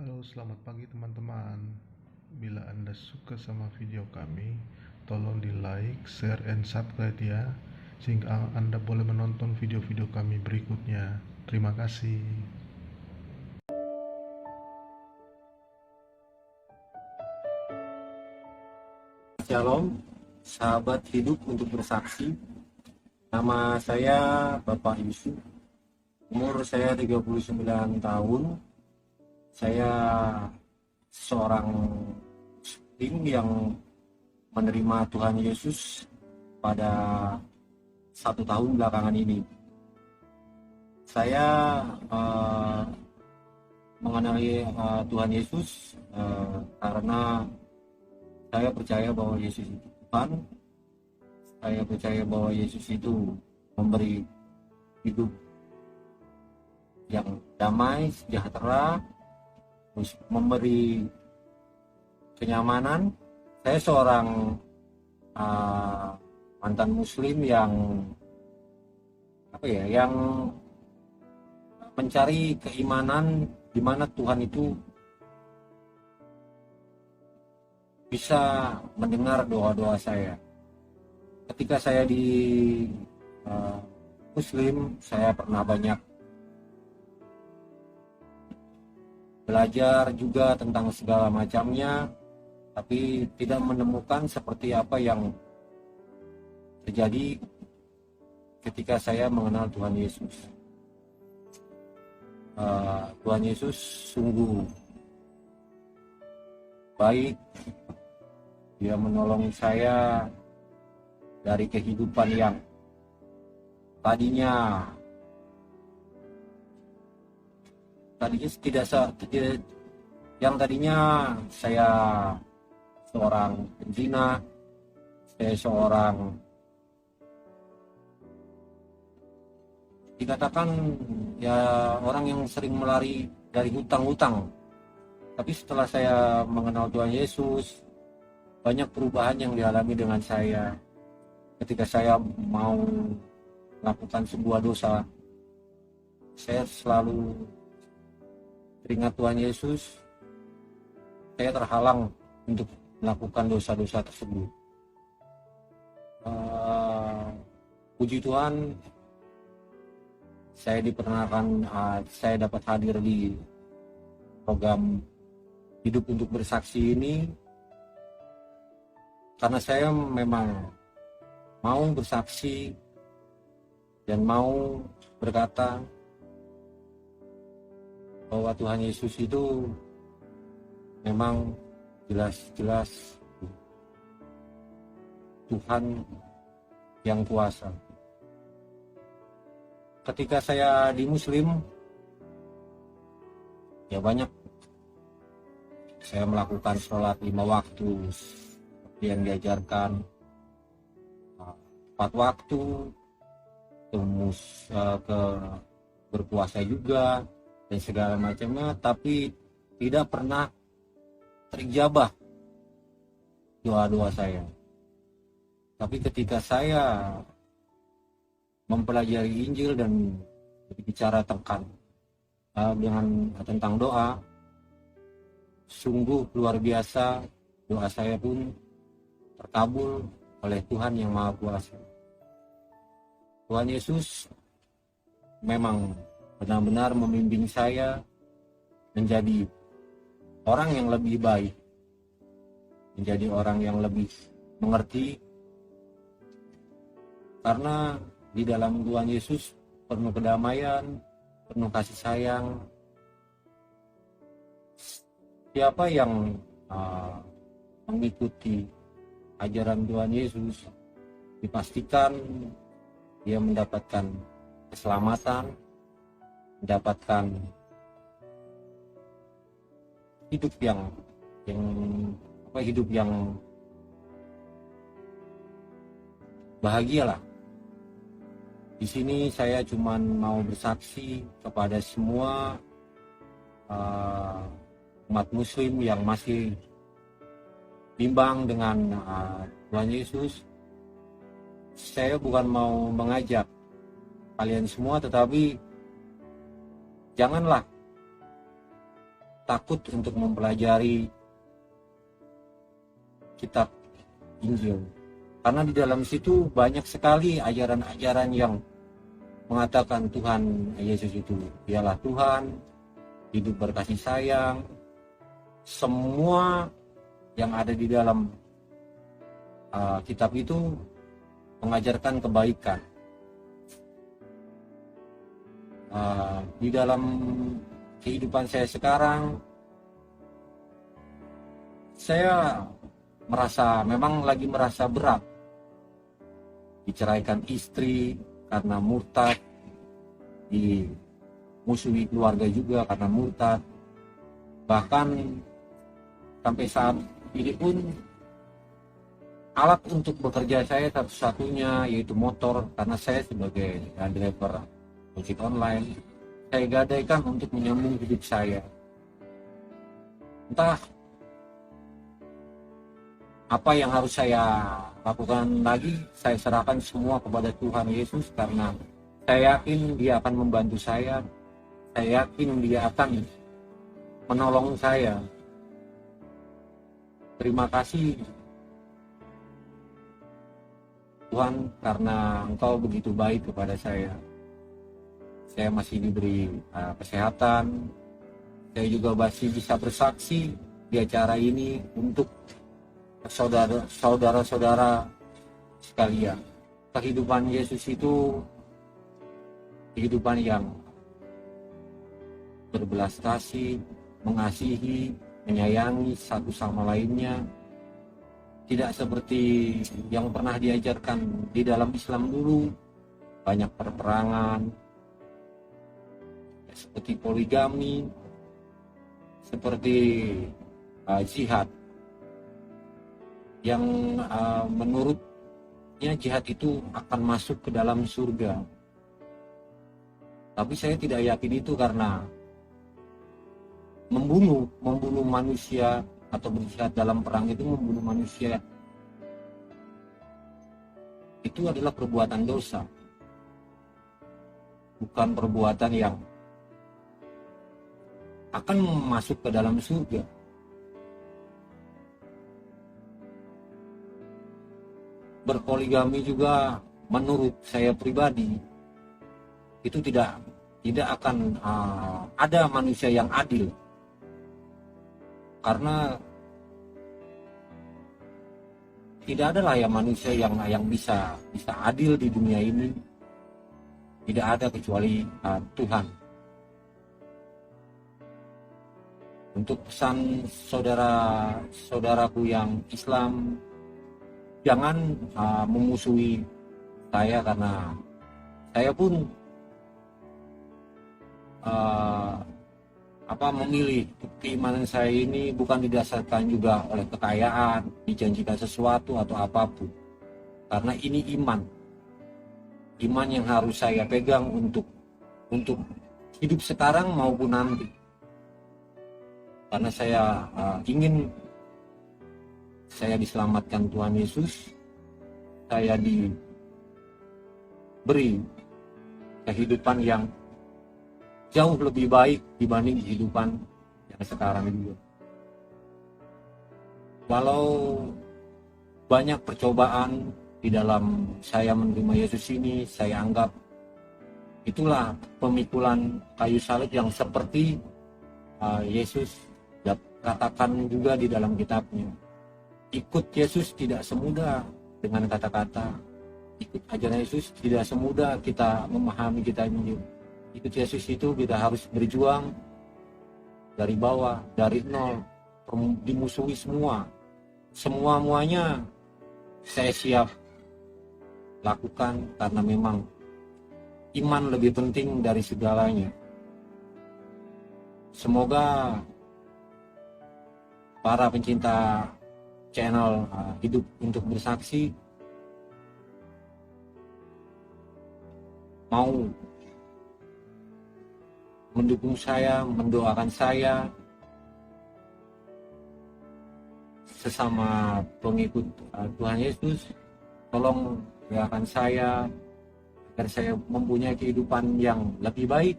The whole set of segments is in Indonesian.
Halo, selamat pagi teman-teman. Bila Anda suka sama video kami, tolong di like, share, and subscribe ya, sehingga Anda boleh menonton video-video kami berikutnya. Terima kasih. Shalom, sahabat hidup untuk bersaksi. Nama saya Bapak Yusuf. Umur saya 39 tahun. Saya seorang Muslim yang menerima Tuhan Yesus pada 1 tahun belakangan ini. Saya mengenali Tuhan Yesus karena saya percaya bahwa Yesus itu Tuhan. Saya percaya bahwa Yesus itu memberi hidup yang damai, sejahtera, terus memberi kenyamanan. Saya seorang mantan Muslim yang yang mencari keimanan di mana Tuhan itu bisa mendengar doa-doa saya. Ketika saya di Muslim, saya pernah banyak belajar juga tentang segala macamnya, tapi tidak menemukan seperti apa yang terjadi ketika saya mengenal Tuhan Yesus. Tuhan Yesus sungguh baik. Dia menolong saya dari kehidupan yang tadinya saya seorang penzina, saya seorang dikatakan ya orang yang sering melari dari hutang-hutang. Tapi setelah saya mengenal Tuhan Yesus, banyak perubahan yang dialami dengan saya. Ketika saya mau melakukan sebuah dosa, saya selalu teringat Tuhan Yesus. Saya terhalang untuk melakukan dosa-dosa tersebut. Puji Tuhan, saya diperkenalkan, saya dapat hadir di program Hidup untuk Bersaksi ini karena saya memang mau bersaksi dan mau berkata bahwa Tuhan Yesus itu memang jelas-jelas Tuhan yang kuasa. Ketika saya di Muslim, ya banyak saya melakukan sholat 5 waktu seperti yang diajarkan, 4 waktu, ke berpuasa juga dan segala macamnya, tapi tidak pernah terijabah doa-doa saya. Tapi ketika saya mempelajari Injil dan berbicara tentang doa, sungguh luar biasa, doa saya pun terkabul oleh Tuhan yang Maha Kuasa. Tuhan Yesus memang benar-benar membimbing saya menjadi orang yang lebih baik, menjadi orang yang lebih mengerti, karena di dalam Tuhan Yesus penuh kedamaian, penuh kasih sayang. Siapa yang mengikuti ajaran Tuhan Yesus, dipastikan dia mendapatkan keselamatan, mendapatkan hidup yang bahagia lah. Di sini saya cuma mau bersaksi kepada semua umat Muslim yang masih bimbang dengan Tuhan Yesus. Saya bukan mau mengajak kalian semua, tetapi janganlah takut untuk mempelajari kitab Injil. Karena di dalam situ banyak sekali ajaran-ajaran yang mengatakan Tuhan Yesus itu dialah Tuhan, hidup berkasih sayang. Semua yang ada di dalam kitab itu mengajarkan kebaikan. Di dalam kehidupan saya sekarang, saya memang lagi merasa berat. Diceraikan istri karena murtad, dimusuhi keluarga juga karena murtad. Bahkan sampai saat ini pun alat untuk bekerja saya satu-satunya yaitu motor, karena saya sebagai driver ojek online, saya gadaikan untuk menyambung hidup saya. Entah apa yang harus saya lakukan lagi, saya serahkan semua kepada Tuhan Yesus, karena saya yakin Dia akan membantu saya. Saya yakin Dia akan menolong saya. Terima kasih Tuhan, karena Engkau begitu baik kepada saya. Saya masih diberi kesehatan. Saya juga masih bisa bersaksi di acara ini untuk saudara-saudara sekalian. Kehidupan Yesus itu kehidupan yang berbelas kasih, mengasihi, menyayangi satu sama lainnya. Tidak seperti yang pernah diajarkan di dalam Islam dulu, banyak perperangan, seperti poligami, seperti jihad, yang menurutnya jihad itu akan masuk ke dalam surga. Tapi saya tidak yakin itu, karena membunuh manusia atau berjihad dalam perang itu membunuh manusia itu adalah perbuatan dosa, bukan perbuatan yang akan masuk ke dalam surga. Berpoligami juga menurut saya pribadi itu tidak akan ada manusia yang adil, karena tidak adalah ya manusia yang bisa adil di dunia ini. Tidak ada kecuali Tuhan. Untuk pesan saudara-saudaraku yang Islam, jangan memusuhi saya, karena saya pun memilih keimanan saya ini bukan didasarkan juga oleh kekayaan, dijanjikan sesuatu atau apapun, karena ini iman yang harus saya pegang untuk hidup sekarang maupun nanti, karena saya ingin saya diselamatkan Tuhan Yesus, saya diberi kehidupan yang jauh lebih baik dibanding kehidupan yang sekarang juga. Walau banyak percobaan di dalam saya menerima Yesus ini, saya anggap itulah pemikulan kayu salib yang seperti Yesus katakan juga di dalam kitabnya. Ikut Yesus tidak semudah dengan kata-kata. Ikut ajaran Yesus tidak semudah kita memahami kitab Injil. Ikut Yesus itu kita harus berjuang dari bawah, dari nol, dimusuhi semuanya saya siap lakukan, karena memang iman lebih penting dari segalanya. Semoga para pencinta channel Hidup untuk Bersaksi mau mendukung saya, mendoakan saya sesama pengikut Tuhan Yesus. Tolong doakan saya agar saya mempunyai kehidupan yang lebih baik,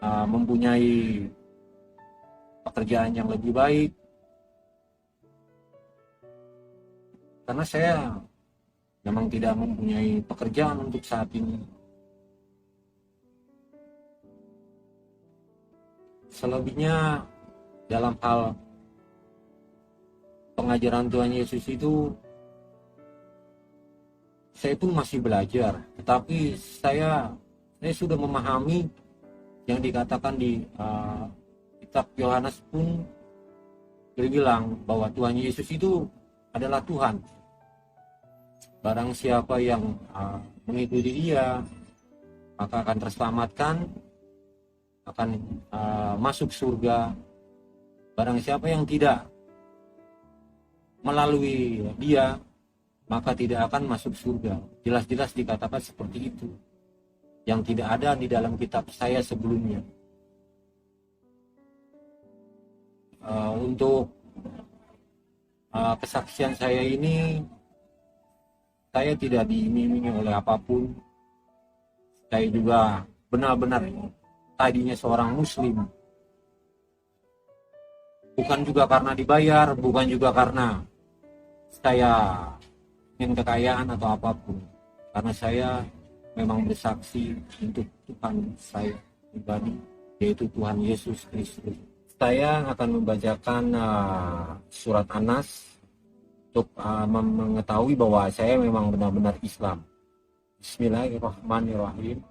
mempunyai pekerjaan yang lebih baik. Karena saya memang tidak mempunyai pekerjaan untuk saat ini. Selebihnya dalam hal pengajaran Tuhan Yesus itu saya pun masih belajar, tetapi saya sudah memahami yang dikatakan di kitab Yohanes pun bilang bahwa Tuhan Yesus itu adalah Tuhan. Barang siapa yang mengikuti Dia, maka akan terselamatkan, akan masuk surga. Barang siapa yang tidak melalui Dia, maka tidak akan masuk surga. Jelas-jelas dikatakan seperti itu, yang tidak ada di dalam kitab saya sebelumnya. Untuk kesaksian saya ini, saya tidak diiming-imingi oleh apapun. Saya juga benar-benar tadinya seorang muslim, bukan juga karena dibayar, bukan juga karena saya ingin kekayaan atau apapun, karena saya memang bersaksi untuk Tuhan saya pribadi, yaitu Tuhan Yesus Kristus. Saya akan membacakan surat Anas untuk mengetahui bahwa saya memang benar-benar Islam. Bismillahirrahmanirrahim.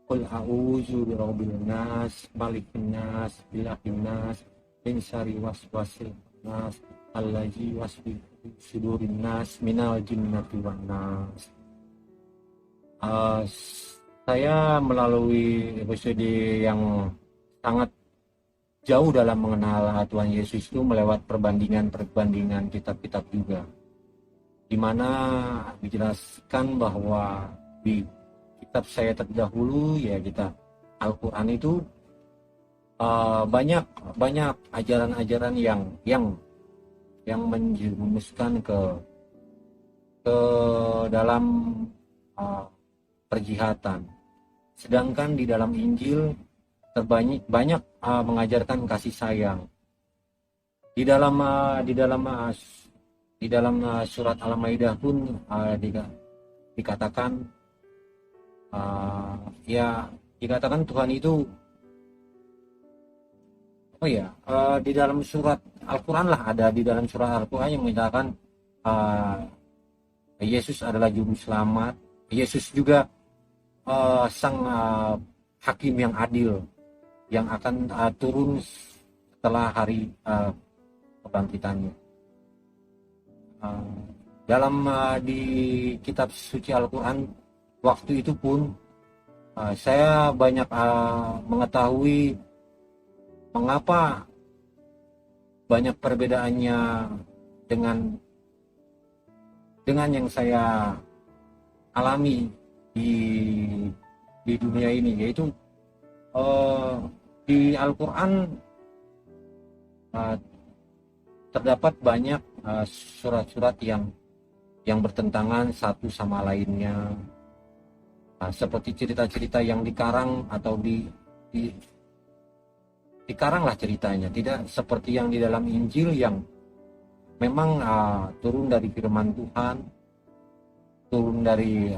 Qul a'udzu birabbil nas, malikin nas, ilahin nas, min syarri waswasil nas, allazi wasfi sudurin nas, minal jinnati wan nas. Saya melalui episode yang sangat jauh dalam mengenal Tuhan Yesus itu melewat perbandingan kitab-kitab juga, di mana dijelaskan bahwa di kitab saya terdahulu, ya kitab Al-Quran itu banyak ajaran-ajaran yang menjerumuskan ke dalam perjihatan. Sedangkan di dalam Injil banyak mengajarkan kasih sayang. Di dalam surat Al-Maidah pun dikatakan dikatakan Tuhan itu di dalam surat Al-Quran di dalam surat Al-Quran yang menyatakan Yesus adalah juru selamat. Yesus juga sang hakim yang adil yang akan turun setelah hari kebangkitannya. Di kitab suci Al-Quran waktu itu pun saya banyak mengetahui mengapa banyak perbedaannya dengan yang saya alami di dunia ini, yaitu di Al-Quran terdapat banyak surat-surat yang bertentangan satu sama lainnya, seperti cerita-cerita yang dikarang atau dikaranglah ceritanya, tidak seperti yang di dalam Injil yang memang turun dari firman Tuhan, turun dari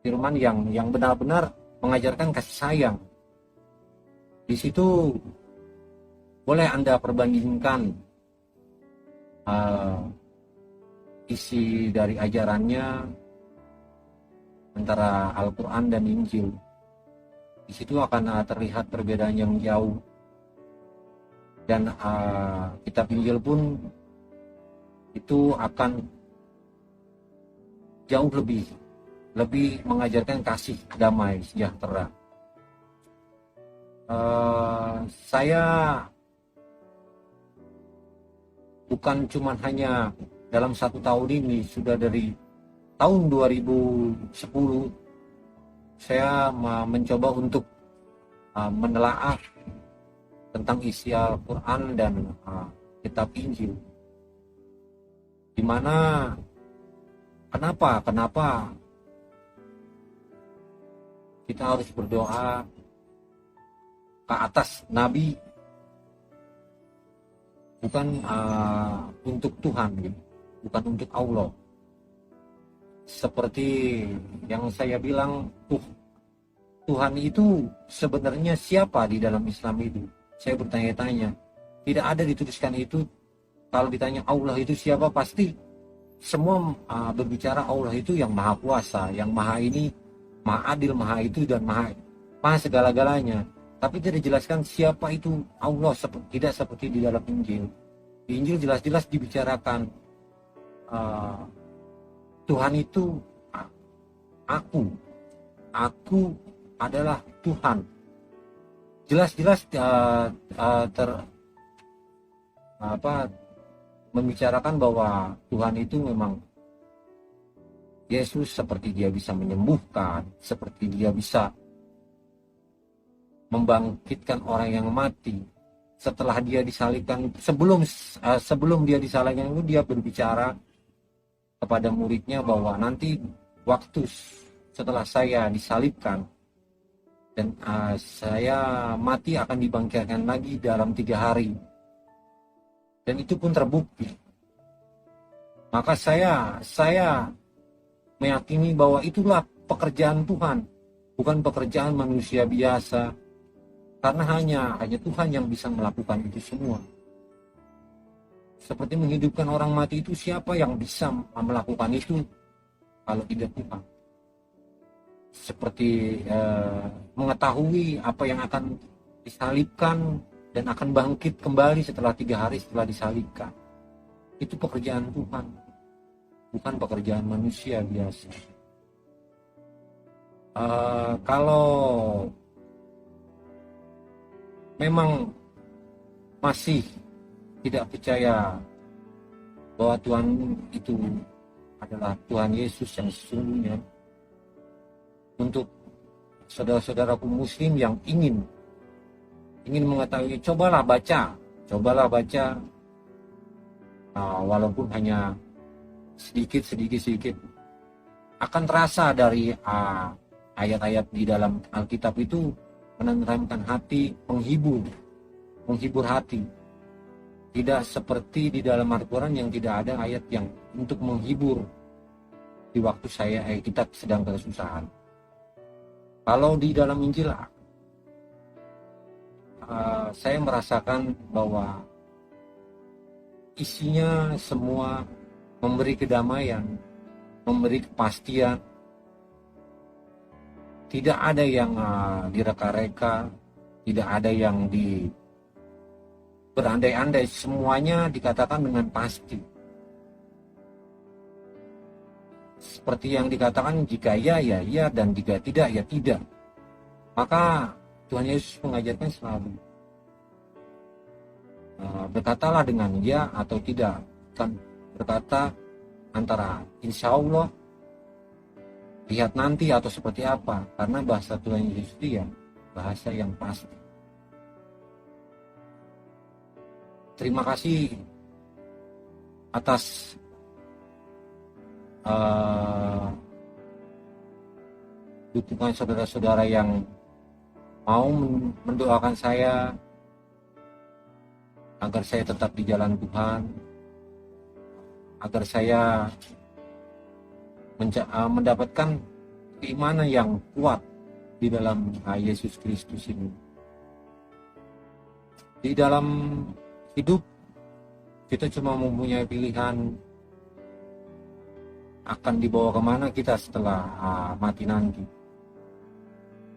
firman yang benar-benar mengajarkan kasih sayang. Di situ boleh Anda perbandingkan isi dari ajarannya antara Al-Quran dan Injil. Di situ akan terlihat perbedaan yang jauh. Dan kitab Injil pun itu akan jauh lebih mengajarkan kasih, damai, sejahtera. Saya bukan cuma hanya dalam 1 tahun ini, sudah dari tahun 2010 saya mencoba untuk menelaah tentang isi Al-Quran dan kitab Injil. Dimana kenapa kita harus berdoa, ke atas nabi, bukan untuk Tuhan, gitu. Bukan untuk Allah. Seperti yang saya bilang, Tuhan itu sebenarnya siapa di dalam Islam itu? Saya bertanya-tanya. Tidak ada dituliskan itu. Kalau ditanya Allah itu siapa, pasti semua berbicara Allah itu yang maha kuasa, yang maha ini, maha adil, maha itu, dan maha segala-galanya. Tapi tidak dijelaskan siapa itu Allah, tidak seperti di dalam Injil. Di Injil jelas-jelas dibicarakan Tuhan itu aku adalah Tuhan. Jelas-jelas membicarakan bahwa Tuhan itu memang Yesus, seperti dia bisa menyembuhkan, seperti dia bisa membangkitkan orang yang mati. Setelah dia disalibkan, sebelum dia disalibkan itu dia berbicara kepada muridnya bahwa nanti waktu setelah saya disalibkan dan saya mati akan dibangkitkan lagi dalam 3 hari. Dan itu pun terbukti. Maka saya meyakini bahwa itulah pekerjaan Tuhan, bukan pekerjaan manusia biasa. Karena hanya Tuhan yang bisa melakukan itu semua. Seperti menghidupkan orang mati itu, siapa yang bisa melakukan itu kalau tidak Tuhan? Seperti mengetahui apa yang akan disalibkan dan akan bangkit kembali setelah 3 hari setelah disalibkan. Itu pekerjaan Tuhan, bukan pekerjaan manusia biasa. Kalau memang masih tidak percaya bahwa Tuhan itu adalah Tuhan Yesus yang sesungguhnya, untuk saudara-saudaraku muslim yang ingin mengetahui, cobalah baca, walaupun hanya sedikit, akan terasa dari ayat-ayat di dalam Alkitab itu menenteramkan hati, menghibur hati. Tidak seperti di dalam Al-Quran yang tidak ada ayat yang untuk menghibur di waktu kita sedang kesusahan. Kalau di dalam Injil, saya merasakan bahwa isinya semua memberi kedamaian, memberi kepastian. Tidak ada yang direka-reka, tidak ada yang berandai-andai, semuanya dikatakan dengan pasti. Seperti yang dikatakan, jika ya, ya iya, dan jika tidak, ya tidak. Maka Tuhan Yesus mengajarkan selalu, berkatalah dengan ya atau tidak. Kan berkata antara insya Allah, lihat nanti, atau seperti apa. Karena bahasa Tuhan Yesus itu ya bahasa yang pasti. Terima kasih atas dukungan saudara-saudara yang mau mendoakan saya agar saya tetap di jalan Tuhan, agar saya mendapatkan keimanan yang kuat di dalam Yesus Kristus ini. Di dalam hidup kita cuma mempunyai pilihan akan dibawa kemana kita setelah mati nanti.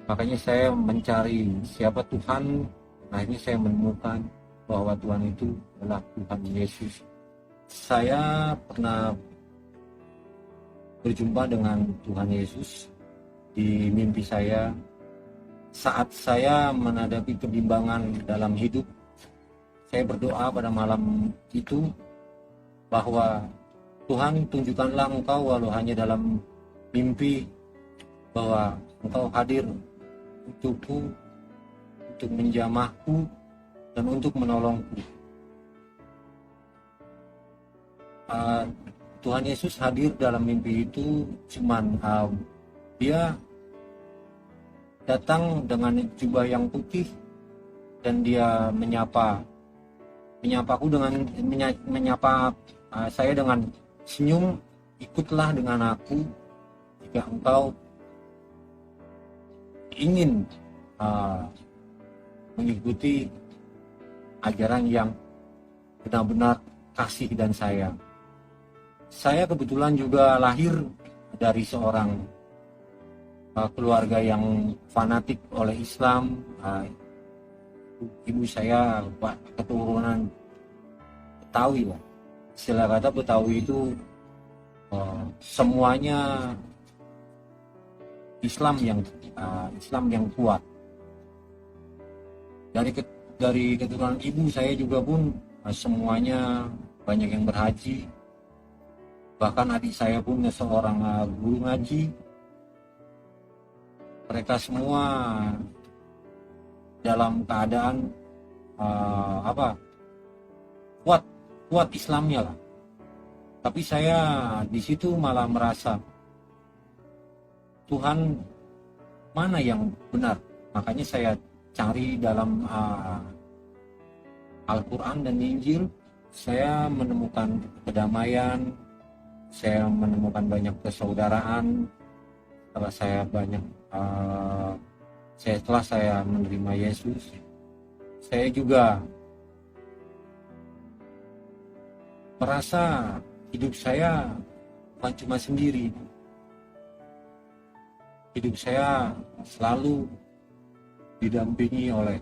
Makanya saya mencari siapa Tuhan. Akhirnya saya menemukan bahwa Tuhan itu adalah Tuhan Yesus. Saya pernah berjumpa dengan Tuhan Yesus di mimpi saya saat saya menghadapi kebimbangan dalam hidup. Saya berdoa pada malam itu bahwa Tuhan, tunjukkanlah Engkau walau hanya dalam mimpi, bahwa Engkau hadir untukku, untuk menjamahku, dan untuk menolongku. Tuhan Yesus hadir dalam mimpi itu, cuman dia datang dengan jubah yang putih, dan dia menyapaku dengan menyapa saya dengan senyum, ikutlah dengan aku jika engkau ingin mengikuti ajaran yang benar-benar kasih dan sayang. Saya kebetulan juga lahir dari seorang keluarga yang fanatik oleh Islam. Ibu saya keturunan Betawi lah. Istilah kata Betawi itu semuanya Islam yang kuat. Dari keturunan ibu saya juga pun semuanya banyak yang berhaji. Bahkan adik saya pun seorang guru ngaji. Mereka semua dalam keadaan kuat Islamnya lah. Tapi saya di situ malah merasa Tuhan mana yang benar. Makanya saya cari dalam Al-Quran dan Injil. Saya menemukan kedamaian, saya menemukan banyak persaudaraan. Setelah saya menerima Yesus, saya juga merasa hidup saya bukan cuma sendiri. Hidup saya selalu didampingi oleh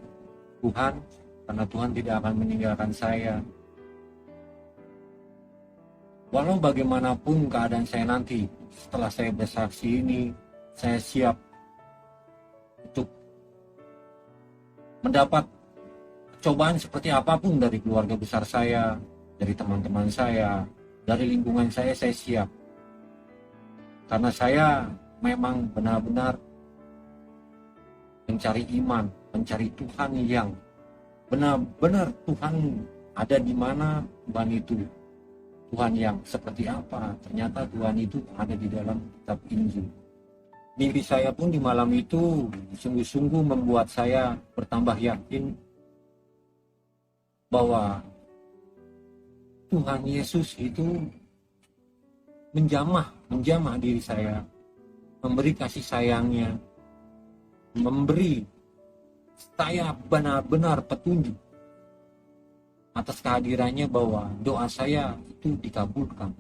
Tuhan, karena Tuhan tidak akan meninggalkan saya. Walau bagaimanapun keadaan saya nanti, setelah saya bersaksi ini, saya siap untuk mendapat cobaan seperti apapun dari keluarga besar saya, dari teman-teman saya, dari lingkungan saya siap. Karena saya memang benar-benar mencari iman, mencari Tuhan yang benar-benar Tuhan ada di mana, Tuhan itu Tuhan yang seperti apa. Ternyata Tuhan itu ada di dalam kitab Injil. Mimpi saya pun di malam itu sungguh-sungguh membuat saya bertambah yakin bahwa Tuhan Yesus itu menjamah diri saya, memberi kasih sayangnya, memberi saya benar-benar petunjuk atas kehadirannya, bahwa doa saya itu dikabulkan.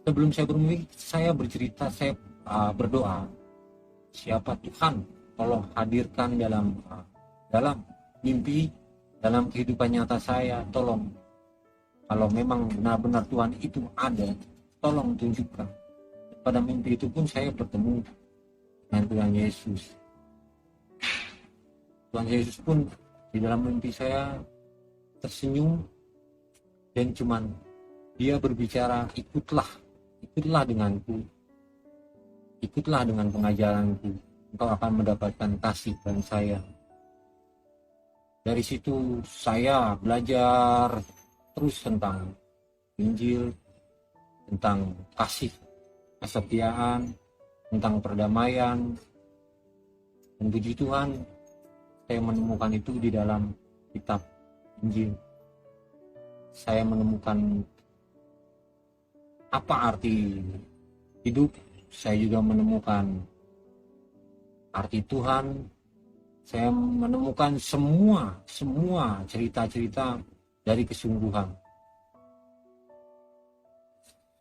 Sebelum saya bermimpi, saya bercerita, saya berdoa, siapa Tuhan, tolong hadirkan dalam mimpi, dalam kehidupan nyata saya, tolong. Kalau memang benar-benar Tuhan itu ada, tolong tunjukkan. Pada mimpi itu pun saya bertemu dengan Tuhan Yesus. Tuhan Yesus pun di dalam mimpi saya tersenyum, dan cuman dia berbicara, ikutlah denganku, ikutlah dengan pengajaranku, engkau akan mendapatkan kasih dan sayang. Dari situ saya belajar terus tentang Injil, tentang kasih, kesetiaan, tentang perdamaian. Dan puji Tuhan, saya menemukan itu di dalam kitab Injil. Saya menemukan apa arti hidup. Saya juga menemukan arti Tuhan. Saya menemukan semua cerita-cerita dari kesungguhan.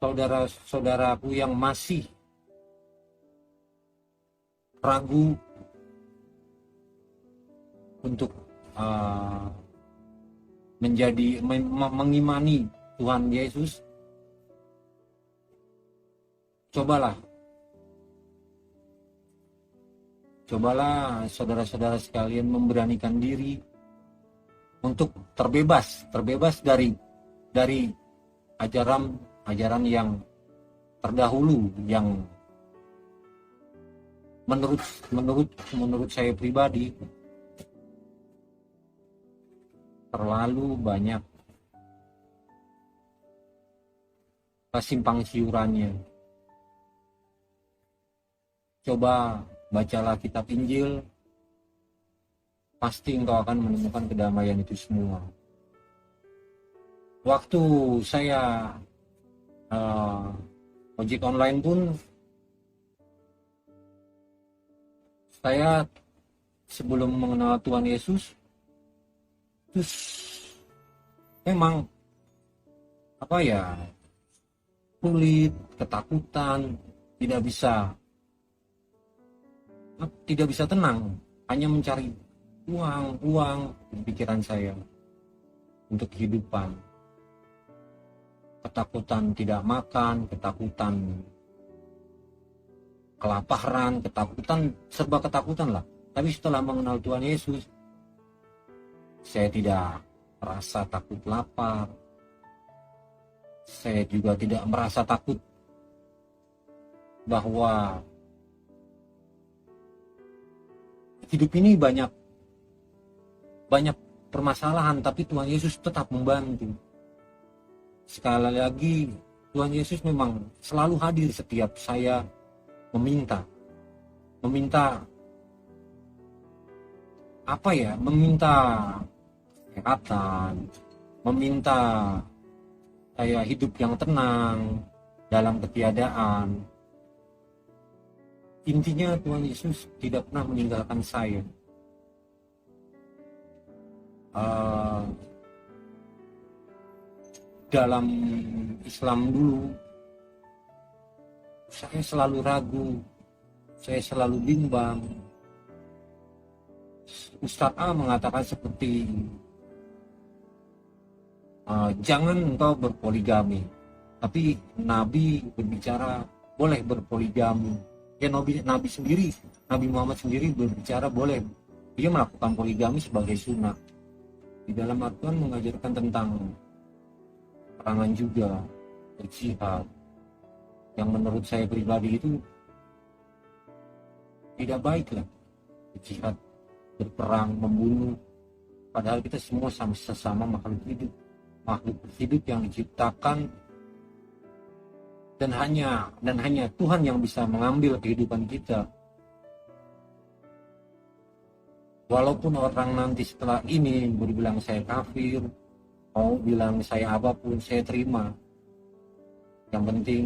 Saudara-saudaraku yang masih ragu untuk mengimani Tuhan Yesus, cobalah saudara-saudara sekalian memberanikan diri untuk terbebas dari ajaran yang terdahulu, yang menurut saya pribadi terlalu banyak kesimpang siurannya. Coba bacalah kitab Injil, pasti engkau akan menemukan kedamaian itu semua. Waktu saya ojek online pun, saya sebelum mengenal Tuhan Yesus, terus memang sulit, ketakutan, tidak bisa tenang, hanya mencari uang di pikiran saya untuk kehidupan. Ketakutan tidak makan, ketakutan kelaparan, serba ketakutan lah. Tapi setelah mengenal Tuhan Yesus, saya tidak merasa takut lapar. Saya juga tidak merasa takut bahwa hidup ini banyak permasalahan, tapi Tuhan Yesus tetap membantu. Sekali lagi, Tuhan Yesus memang selalu hadir setiap saya meminta kesehatan, meminta saya hidup yang tenang dalam ketiadaan. Intinya Tuhan Yesus tidak pernah meninggalkan saya. Dalam Islam dulu, saya selalu ragu, saya selalu bimbang. Ustadz A mengatakan seperti, jangan engkau berpoligami. Tapi Nabi berbicara boleh berpoligami. Ya, Nabi sendiri, Nabi Muhammad sendiri berbicara boleh. Dia melakukan poligami sebagai sunnah. Di dalam Al-Quran mengajarkan tentang perangan juga, berjihad, yang menurut saya pribadi itu tidak baik lah. Berjihad, berperang, membunuh, padahal kita semua sesama makhluk hidup yang diciptakan, dan hanya Tuhan yang bisa mengambil kehidupan kita. Walaupun orang nanti setelah ini berbilang saya kafir, mau bilang saya apapun, saya terima. Yang penting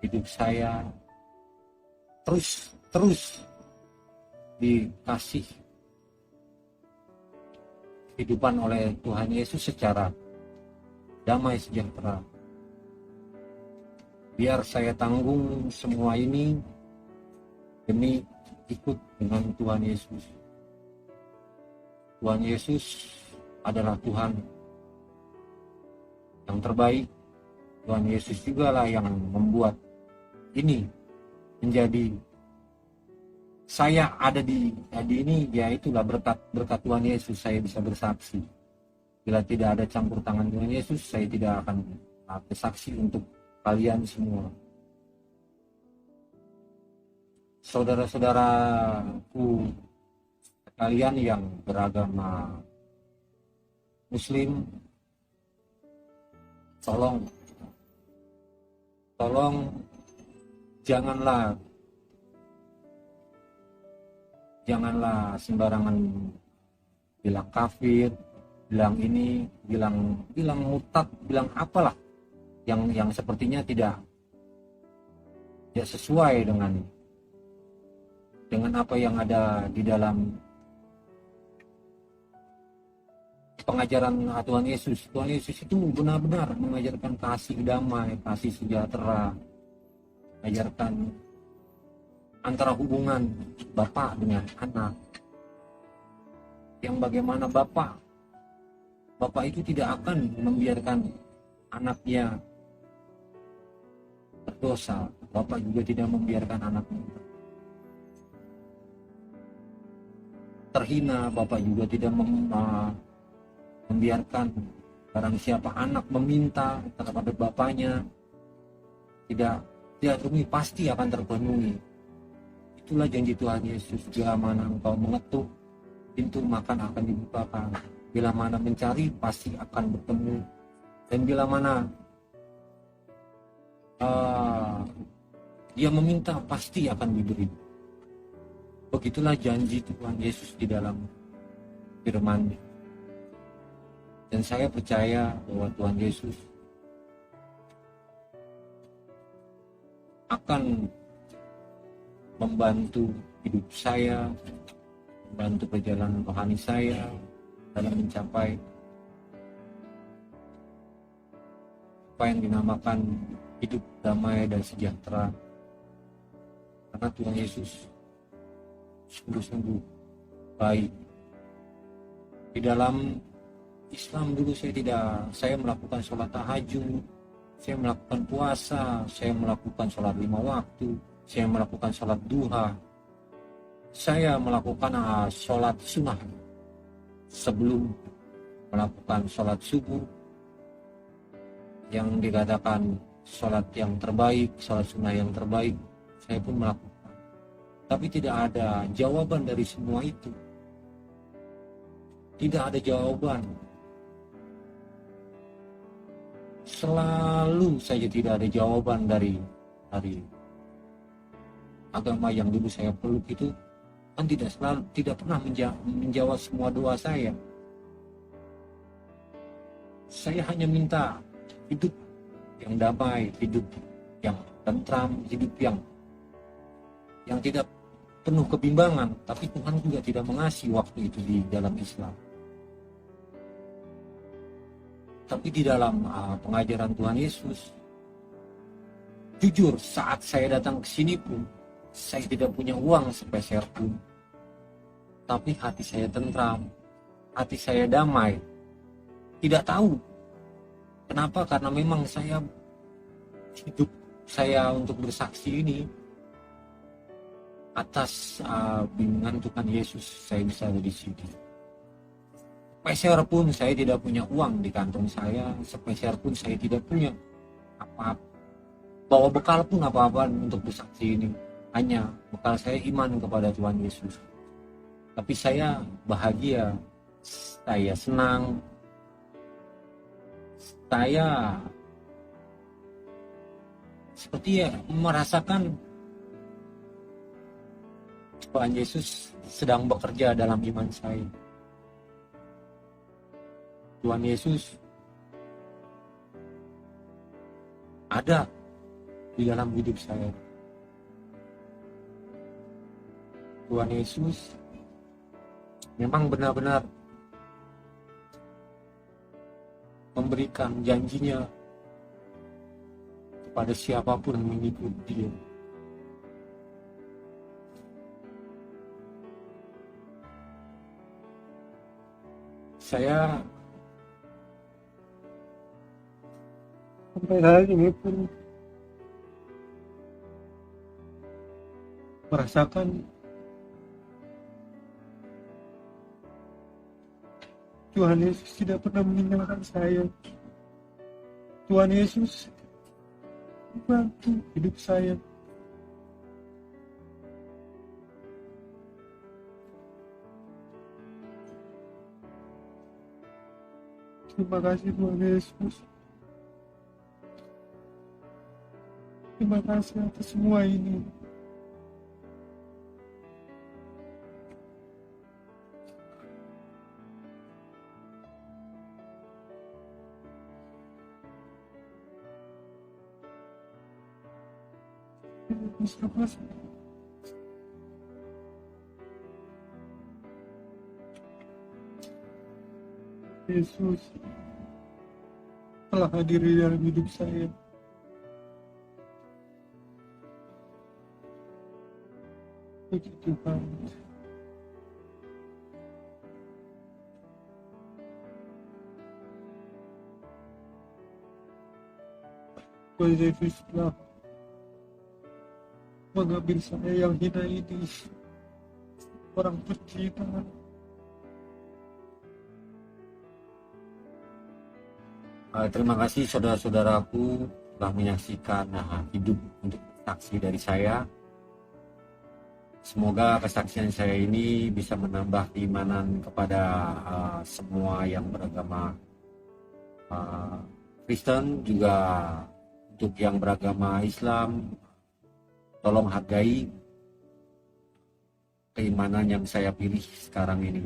hidup saya terus dikasih kehidupan oleh Tuhan Yesus secara damai sejahtera. Biar saya tanggung semua ini demi ikut dengan Tuhan Yesus. Tuhan Yesus adalah Tuhan yang terbaik. Tuhan Yesus juga lah yang membuat ini menjadi saya ada di ini, ya itulah berkat Tuhan Yesus saya bisa bersaksi. Bila tidak ada campur tangan Tuhan Yesus, saya tidak akan bersaksi untuk kalian semua. Saudara-saudaraku kalian yang beragama Muslim, tolong janganlah sembarangan bilang kafir, bilang ini, bilang murtad, bilang apalah yang sepertinya tidak sesuai dengan apa yang ada di dalam pengajaran Tuhan Yesus. Tuhan Yesus itu benar-benar mengajarkan kasih damai, kasih sejahtera, mengajarkan antara hubungan bapak dengan anak, yang bagaimana bapak itu tidak akan membiarkan anaknya berdosa. Bapak juga tidak membiarkan anaknya terhina. Bapak juga tidak membiarkan barang siapa anak meminta kepada bapaknya tidak terpenuhi, pasti akan terpenuhi. Itulah janji Tuhan Yesus. Bila mana engkau mengetuk, pintu makan akan dibukakan. Bila mana mencari, pasti akan bertemu. Dan bila mana dia meminta, pasti akan diberi. Begitulah janji Tuhan Yesus di dalam firman-Nya. Dan saya percaya bahwa Tuhan Yesus akan membantu hidup saya, membantu perjalanan rohani saya dalam mencapai apa yang dinamakan hidup damai dan sejahtera. Karena Tuhan Yesus sungguh-sungguh baik. Di dalam Islam dulu saya melakukan sholat tahajud, saya melakukan puasa, saya melakukan sholat 5 waktu, saya melakukan sholat duha, saya melakukan sholat sunnah sebelum melakukan sholat subuh, yang dikatakan sholat yang terbaik, sholat sunnah yang terbaik, saya pun melakukan. Tapi tidak ada jawaban dari semua itu. Tidak ada jawaban. Selalu saja tidak ada jawaban dari agama yang dulu saya peluk itu, kan tidak pernah menjawab semua doa saya. Saya hanya minta hidup yang damai, hidup yang tentram, hidup yang tidak penuh kebimbangan. Tapi Tuhan juga tidak mengasihi waktu itu di dalam Islam. Tapi di dalam pengajaran Tuhan Yesus, jujur saat saya datang ke sini pun, saya tidak punya uang sepeser pun. Tapi hati saya tentram, hati saya damai. Tidak tahu kenapa, karena memang hidup saya untuk bersaksi ini atas bimbingan Tuhan Yesus, saya bisa ada di sini. Sepeser pun saya tidak punya uang di kantong saya, sepeser pun saya tidak punya apa-apa. Bawa bekal pun apa-apa untuk bersaksi ini. Hanya bekal saya iman kepada Tuhan Yesus. Tapi saya bahagia, saya senang, saya seperti merasakan Tuhan Yesus sedang bekerja dalam iman saya. Tuhan Yesus ada di dalam hidup saya. Tuhan Yesus memang benar-benar memberikan janjinya kepada siapapun yang mengikuti Dia. Saya sampai hari ini pun merasakan Tuhan Yesus tidak pernah meninggalkan saya. Tuhan Yesus membantu hidup saya. Terima kasih Tuhan Yesus. Terima kasih atas semua ini. Yesus telah hadir di dalam hidup saya. Puji Tuhan. Tuhan Yesus telah mengambil saya yang hina ini, orang pencinta. Terima kasih saudara-saudaraku telah menyaksikan hidup untuk saksi dari saya. Semoga kesaksian saya ini bisa menambah keimanan kepada semua yang beragama Kristen, juga untuk yang beragama Islam. Tolong hargai keimanan yang saya pilih sekarang ini.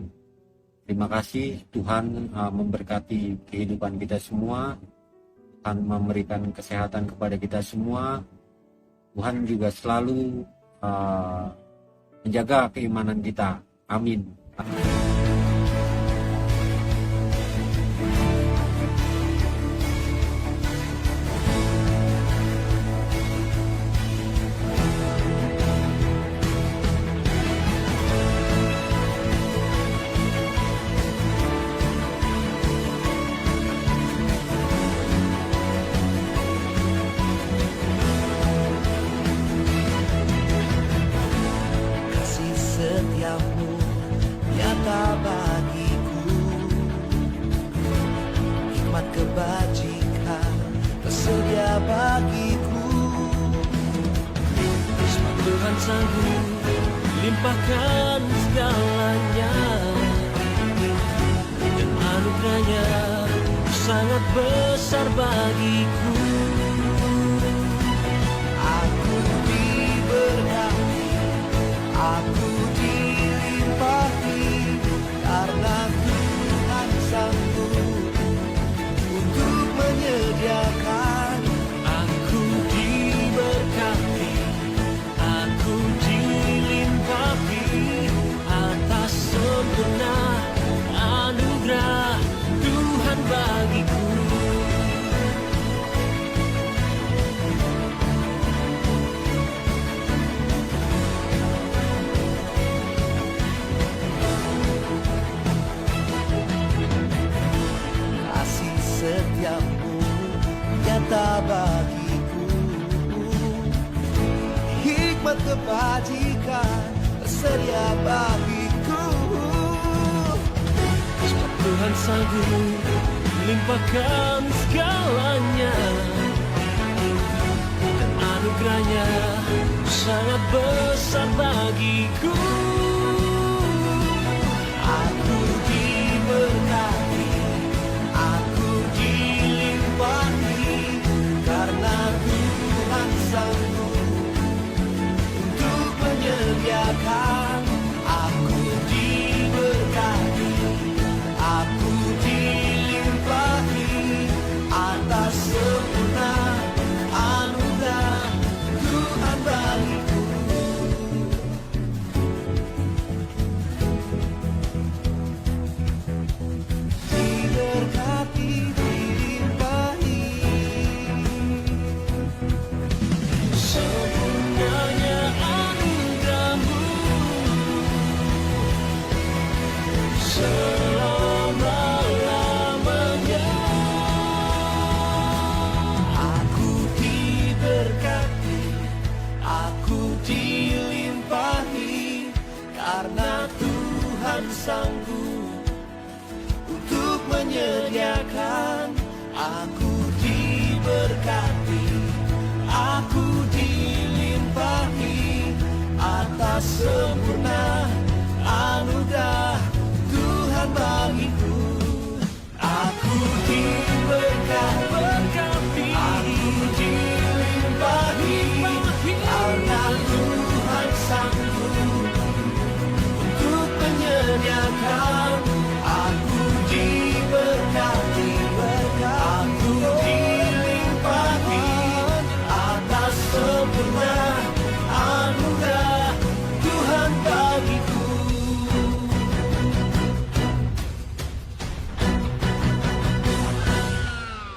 Terima kasih Tuhan memberkati kehidupan kita semua. Tuhan memberikan kesehatan kepada kita semua. Tuhan juga selalu menjaga keimanan kita. Amin. Kasih setiamu nyata bagiku, hikmat kebajikan tersedia bagiku. Sebab Tuhan sanggup limpahkan segalanya, dan anugerahnya sangat besar bagiku. Aku diberkati, aku dilimpahi, karena Tuhan sanggup untuk menyediakan. Aku diberkati, aku dilimpahi, atas sempurna anugerah Tuhan bagiku. Kasih setiamu nyata bagiku, hikmat kebajikan tersedia bagiku. Sebab Tuhan sanggup limpahkan segalanya, dan anugerahnya sangat besar bagiku. Aku diberkati, aku dilimpahi, karena Tuhan sanggup untuk menyediakan. Aku diberkati, aku dilimpahi, atas sempurna anugerah Tuhan bagiku. Diberkati, dilimpahi, sempurnanya anugerahmu selama-lamanya. Aku diberkati, aku dilimpahi, karena Tuhan sanggup untuk menyediakan. Aku